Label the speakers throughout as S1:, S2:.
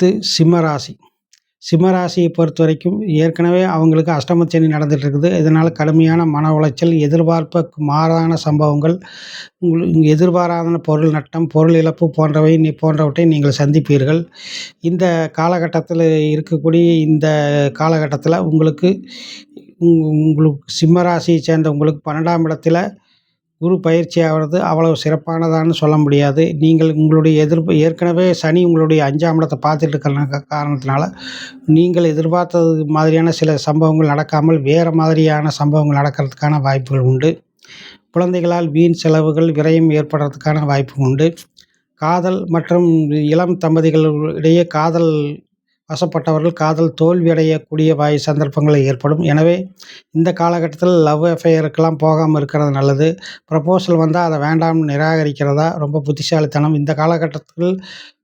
S1: அடுத்து சிம்மராசி. சிம்மராசியை பொறுத்தவரைக்கும் ஏற்கனவே அவங்களுக்கு அஷ்டமச்சனி நடந்துட்டு இருக்குது. இதனால் கடுமையான மன உளைச்சல், எதிர்பார்ப்புக்கு மாறான சம்பவங்கள், எதிர்பாராத பொருள் நட்டம், பொருள் இழப்பு போன்றவற்றை நீங்கள் சந்திப்பீர்கள். இந்த காலகட்டத்தில் இருக்கக்கூடிய இந்த காலகட்டத்தில் உங்களுக்கு சிம்மராசியை சேர்ந்த உங்களுக்கு 12ஆம் இடத்துல குரு பயிற்சி ஆகிறது அவ்வளவு சிறப்பானதான்னு சொல்ல முடியாது. நீங்கள் உங்களுடைய ஏற்கனவே சனி உங்களுடைய 5ஆம் இடத்தை பார்த்துட்டு இருக்கிற காரணத்தினால நீங்கள் எதிர்பார்த்தது மாதிரியான சில சம்பவங்கள் நடக்காமல் வேறு மாதிரியான சம்பவங்கள் நடக்கிறதுக்கான வாய்ப்புகள் உண்டு. குழந்தைகளால் வீண் செலவுகள், விரயம் ஏற்படுறதுக்கான வாய்ப்பு உண்டு. காதல் மற்றும் இளம் தம்பதிகளிடையே காதல் வசப்பட்டவர்கள் காதல் தோல்வி அடையக்கூடிய சந்தர்ப்பங்கள் ஏற்படும். எனவே இந்த காலகட்டத்தில் லவ் அஃபேருக்கெல்லாம் போகாமல் இருக்கிறது நல்லது. ப்ரப்போசல் வந்தால் அதை வேண்டாம்னு நிராகரிக்கிறதா ரொம்ப புத்திசாலித்தனம். இந்த காலகட்டத்தில்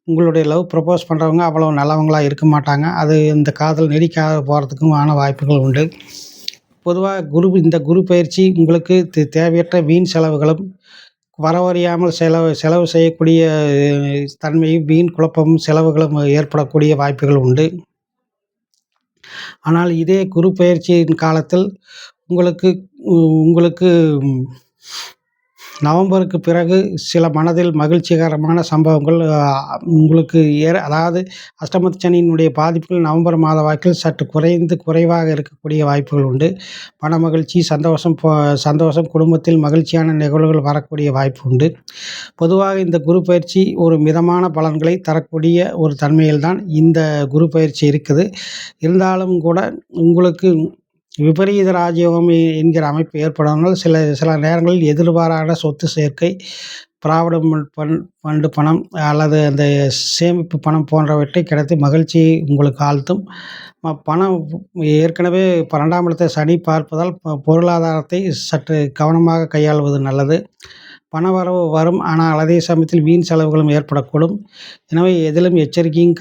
S1: உங்களுடைய லவ் ப்ரப்போஸ் பண்ணுறவங்க அவ்வளோ நல்லவங்களாக இருக்க மாட்டாங்க. அது இந்த காதல் நீடிக்காத போகிறதுக்குமான வாய்ப்புகள் உண்டு. பொதுவாக இந்த குரு பயிற்சி உங்களுக்கு தேவையற்ற வீண் செலவுகளும், வரவறியாமல் செலவு செய்யக்கூடிய தன்மையும், வீண் குழப்பமும், செலவுகளும் ஏற்படக்கூடிய வாய்ப்புகள் உண்டு. ஆனால் இதே குரு பயிற்சியின் காலத்தில் உங்களுக்கு நவம்பருக்கு பிறகு சில மனதில் மகிழ்ச்சிகரமான சம்பவங்கள் உங்களுக்கு அதாவது அஷ்டமத்து சனியினுடைய பாதிப்புகள் நவம்பர் மாத வாக்கில் சற்று குறைவாக இருக்கக்கூடிய வாய்ப்புகள் உண்டு. பண மகிழ்ச்சி, சந்தோஷம், குடும்பத்தில் மகிழ்ச்சியான நிகழ்வுகள் வரக்கூடிய வாய்ப்பு உண்டு. பொதுவாக இந்த குரு பயிற்சி ஒரு மிதமான பலன்களை தரக்கூடிய ஒரு தன்மையில்தான் இந்த குரு பயிற்சி இருக்குது. இருந்தாலும் கூட உங்களுக்கு விபரீத ராஜயோகம் என்கிற அமைப்பு ஏற்படுவதால் சில நேரங்களில் எதிர்பாராத சொத்து சேர்க்கை, ப்ராவிடென்ட் ஃபண்டு பணம் அல்லது அந்த சேமிப்பு பணம் போன்றவற்றை கிடைத்து மகிழ்ச்சியை உங்களுக்கு ஆழ்த்தும். பணம் ஏற்கனவே 12ஆம் இடத்தை சனி பார்ப்பதால் பொருளாதாரத்தை சற்று கவனமாக கையாள்வது நல்லது. பணவரவு வரும், ஆனால் அதே சமயத்தில் வீண் செலவுகளும் ஏற்படக்கூடும். எனவே எதிலும் எச்சரிக்கையும்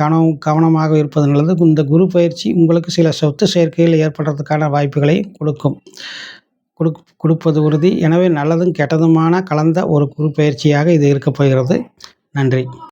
S1: கவனமாக இருப்பது நல்லது. இந்த குரு பயிற்சி உங்களுக்கு சில சொத்து சேர்க்கைகள் ஏற்படுறதுக்கான வாய்ப்புகளை கொடுப்பது உறுதி. எனவே நல்லதும் கெட்டதுமான கலந்த ஒரு குரு பயிற்சியாக இது இருக்கப் போகிறது. நன்றி.